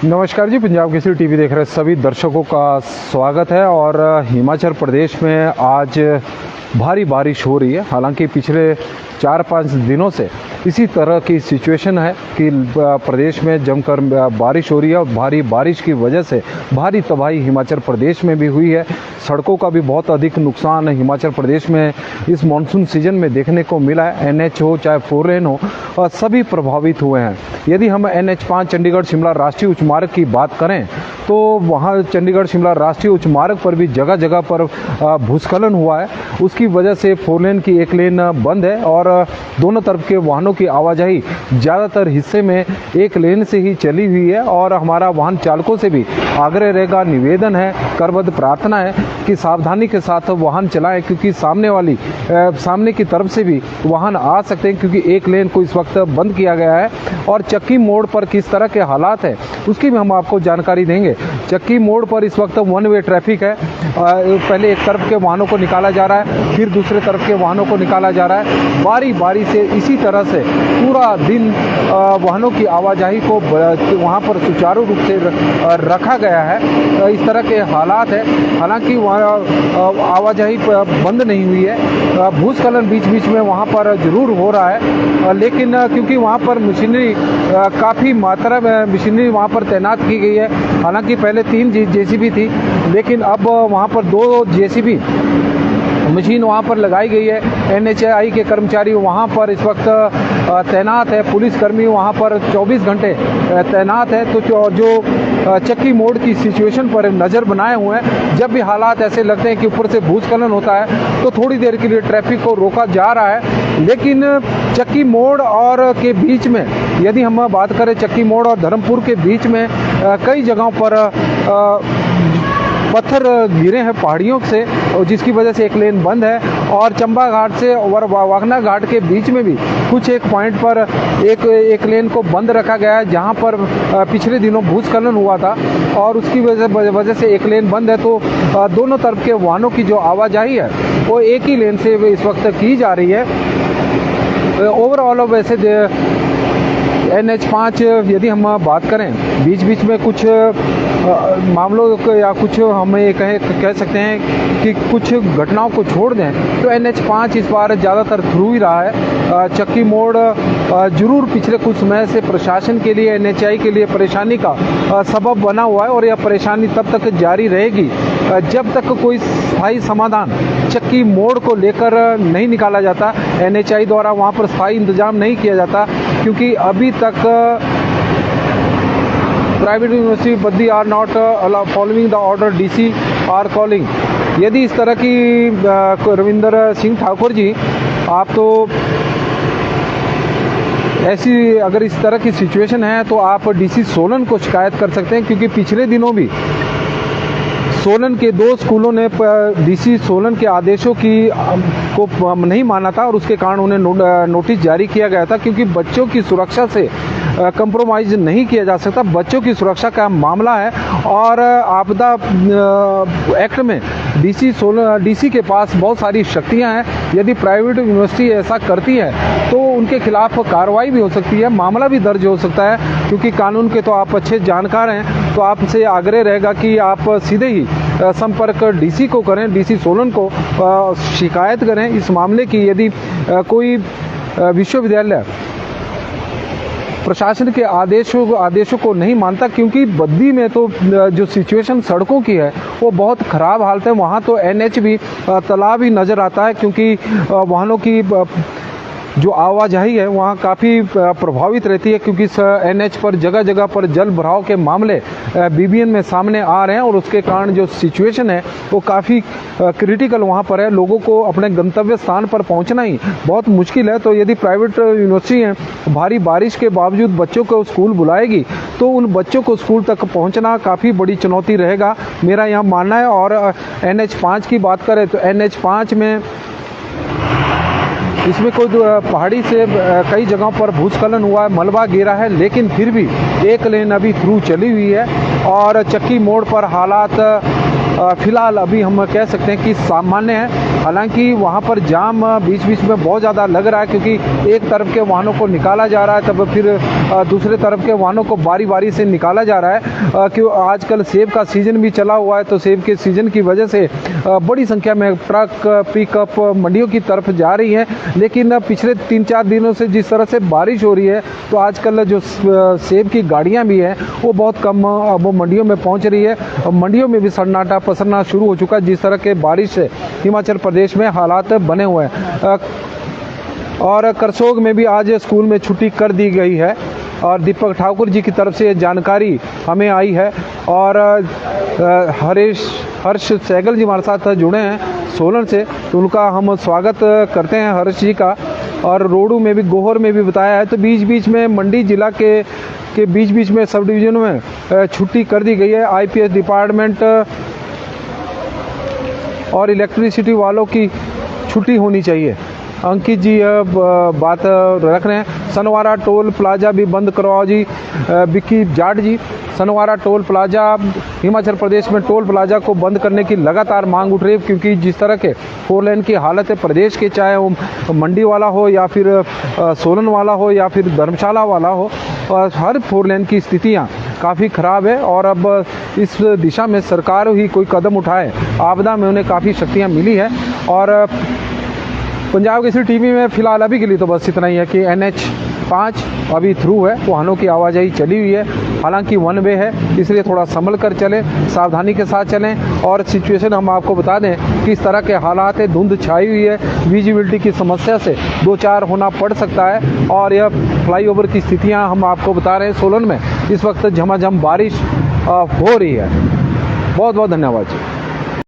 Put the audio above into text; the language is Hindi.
नमस्कार जी, पंजाब केसरी टीवी देख रहे सभी दर्शकों का स्वागत है। और हिमाचल प्रदेश में आज भारी बारिश हो रही है। हालांकि पिछले 4-5 दिनों से इसी तरह की सिचुएशन है कि प्रदेश में जमकर बारिश हो रही है और भारी बारिश की वजह से भारी तबाही हिमाचल प्रदेश में भी हुई है। सड़कों का भी बहुत अधिक नुकसान हिमाचल प्रदेश में इस मानसून सीजन में देखने को मिला है। NH हो चाहे 4 लेन हो, सभी प्रभावित हुए हैं। यदि हम NH5 चंडीगढ़ शिमला राष्ट्रीय उच्च मार्ग की बात करें तो वहाँ चंडीगढ़ शिमला राष्ट्रीय उच्च मार्ग पर भी जगह जगह पर भूस्खलन हुआ है। उसकी वजह से 4 लेन की एक लेन बंद है और दोनों तरफ के वाहनों की आवाजाही ज़्यादातर हिस्से में एक लेन से ही चली हुई है। और हमारा वाहन चालकों से भी आग्रह रहेगा, निवेदन है, करबद्ध प्रार्थना है कि सावधानी के साथ वाहन चलाएं, क्योंकि सामने की तरफ से भी वाहन आ सकते हैं, क्योंकि एक लेन को इस वक्त बंद किया गया है। और चक्की मोड़ पर किस तरह के हालात है उसकी भी हम आपको जानकारी देंगे। चक्की मोड़ पर इस वक्त 1 वे ट्रैफिक है। पहले एक तरफ के वाहनों को निकाला जा रहा है, फिर दूसरे तरफ के वाहनों को निकाला जा रहा है। बारी से इसी तरह से पूरा दिन वाहनों की आवाजाही को वहाँ पर सुचारू रूप से रखा गया है। इस तरह के हालात है। हालांकि आवाजाही बंद नहीं हुई है। भूस्खलन बीच बीच में वहाँ पर जरूर हो रहा है, लेकिन क्योंकि वहाँ पर मशीनरी काफ़ी मात्रा में मशीनरी वहाँ पर तैनात की गई है। हालांकि पहले 3 JCB थी, लेकिन अब वहाँ पर 2 JCB मशीन वहाँ पर लगाई गई है। NHAI के कर्मचारी वहाँ पर इस वक्त तैनात है। पुलिसकर्मी वहाँ पर 24 घंटे तैनात है। तो जो चक्की मोड़ की सिचुएशन पर नज़र बनाए हुए हैं। जब भी हालात ऐसे लगते हैं कि ऊपर से भूस्खलन होता है तो थोड़ी देर के लिए ट्रैफिक को रोका जा रहा है। लेकिन चक्की मोड़ और के बीच में यदि हम बात करें, चक्की मोड़ और धर्मपुर के बीच में कई जगहों पर पत्थर गिरे हैं पहाड़ियों से, जिसकी वजह से एक लेन बंद है। और चंबा घाट से और वागना घाट के बीच में भी कुछ एक पॉइंट पर एक लेन को बंद रखा गया है, जहां पर पिछले दिनों भूस्खलन हुआ था और उसकी वजह से एक लेन बंद है। तो दोनों तरफ के वाहनों की जो आवाजाही है वो एक ही लेन से इस वक्त की जा रही है। ओवरऑल वैसे NH5 यदि हम बात करें, बीच बीच में कुछ मामलों को या कुछ हमें कह सकते हैं कि कुछ घटनाओं को छोड़ दें तो NH5 इस बार ज़्यादातर थ्रू ही रहा है। चक्की मोड़ जरूर पिछले कुछ समय से प्रशासन के लिए, NHAI के लिए परेशानी का सबब बना हुआ है और यह परेशानी तब तक जारी रहेगी जब तक कोई स्थायी समाधान चक्की मोड़ को लेकर नहीं निकाला जाता। NHAI द्वारा वहाँ पर स्थायी इंतजाम नहीं किया जाता, क्योंकि अभी तक private university Baddi are not following the order, DC are calling. यदि इस तरह की रविंदर सिंह ठाकुर जी, आप तो ऐसी अगर इस तरह की सिचुएशन है तो आप DC सोलन को शिकायत कर सकते हैं, क्योंकि पिछले दिनों भी सोलन के 2 स्कूलों ने DC सोलन के आदेशों को नहीं माना था और उसके कारण उन्हें नोटिस जारी किया गया था, क्योंकि बच्चों की सुरक्षा से कंप्रोमाइज नहीं किया जा सकता। बच्चों की सुरक्षा का मामला है और आपदा एक्ट में DC के पास बहुत सारी शक्तियां हैं। यदि प्राइवेट यूनिवर्सिटी ऐसा करती है तो उनके खिलाफ कार्रवाई भी हो सकती है, मामला भी दर्ज हो सकता है। क्योंकि कानून के तो आप अच्छे जानकार हैं, तो आपसे आग्रह रहेगा कि आप सीधे ही संपर्क DC को करें, DC सोलन को शिकायत करें इस मामले की। यदि कोई विश्वविद्यालय प्रशासन के आदेशों को नहीं मानता, क्योंकि बद्दी में तो जो सिचुएशन सड़कों की है वो बहुत ख़राब हालत है। वहाँ तो NH भी तालाब ही नज़र आता है, क्योंकि वाहनों की जो आवाजाही है वहाँ काफ़ी प्रभावित रहती है, क्योंकि NH पर जगह जगह पर जल भराव के मामले BBN में सामने आ रहे हैं और उसके कारण जो सिचुएशन है वो काफ़ी क्रिटिकल वहाँ पर है। लोगों को अपने गंतव्य स्थान पर पहुँचना ही बहुत मुश्किल है। तो यदि प्राइवेट यूनिवर्सिटी है भारी बारिश के बावजूद बच्चों को स्कूल बुलाएगी तो उन बच्चों को स्कूल तक पहुँचना काफ़ी बड़ी चुनौती रहेगा, मेरा यहाँ मानना है। और NH5 की बात करें तो NH5 में इसमें कोई पहाड़ी से कई जगहों पर भूस्खलन हुआ है, मलबा गिरा है, लेकिन फिर भी एक लेन अभी थ्रू चली हुई है। और चक्की मोड़ पर हालात फ़िलहाल अभी हम कह सकते हैं कि सामान्य है। हालांकि वहाँ पर जाम बीच बीच में बहुत ज़्यादा लग रहा है, क्योंकि एक तरफ के वाहनों को निकाला जा रहा है, तब फिर दूसरे तरफ के वाहनों को बारी बारी से निकाला जा रहा है। क्यों आजकल सेब का सीज़न भी चला हुआ है, तो सेब के सीज़न की वजह से बड़ी संख्या में ट्रक पिकअप मंडियों की तरफ जा रही है। लेकिन पिछले 3-4 दिनों से जिस तरह से बारिश हो रही है, तो आजकल जो सेब की गाड़ियाँ भी हैं वो बहुत कम अब मंडियों में पहुँच रही है। मंडियों में भी सन्नाटा पसरना शुरू हो चुका है जिस तरह के बारिश से हिमाचल प्रदेश में हालात बने हुए हैं। और करसोग में भी आज स्कूल में छुट्टी कर दी गई है, और दीपक ठाकुर जी की तरफ से जानकारी हमें आई है। और हर्ष सहगल जी हमारे साथ जुड़े हैं सोलन से, तो उनका हम स्वागत करते हैं हर्ष जी का। और रोडू में भी, गोहर में भी बताया है, तो बीच बीच में मंडी जिला के बीच बीच में सब डिवीजनों में छुट्टी कर दी गई है। आईपीएस डिपार्टमेंट और इलेक्ट्रिसिटी वालों की छुट्टी होनी चाहिए। अंकित जी बात रख रहे हैं। सनवारा टोल प्लाजा भी बंद करवाओ जी, बिक्की जाट जी। सनवारा टोल प्लाजा, हिमाचल प्रदेश में टोल प्लाजा को बंद करने की लगातार मांग उठ रही है, क्योंकि जिस तरह के 4 लेन की हालत है प्रदेश के, चाहे वो मंडी वाला हो या फिर सोलन वाला हो या फिर धर्मशाला वाला हो, हर 4 लेन की स्थितियाँ काफ़ी ख़राब है। और अब इस दिशा में सरकार ही कोई कदम उठाए, आपदा में उन्हें काफ़ी शक्तियाँ मिली है। और पंजाब केसरी टीवी में फ़िलहाल अभी के लिए तो बस इतना ही है कि NH5 अभी थ्रू है, वाहनों की आवाजाही चली हुई है। हालांकि 1 वे है, इसलिए थोड़ा संभल कर चलें, सावधानी के साथ चलें। और सिचुएशन हम आपको बता दें कि इस तरह के हालात है, धुंध छाई हुई है, विजिबिलिटी की समस्या से 2-4 होना पड़ सकता है। और यह फ्लाईओवर की स्थितियाँ हम आपको बता रहे हैं। सोलन में इस वक्त झमाझम बारिश हो रही है। बहुत बहुत धन्यवाद जी।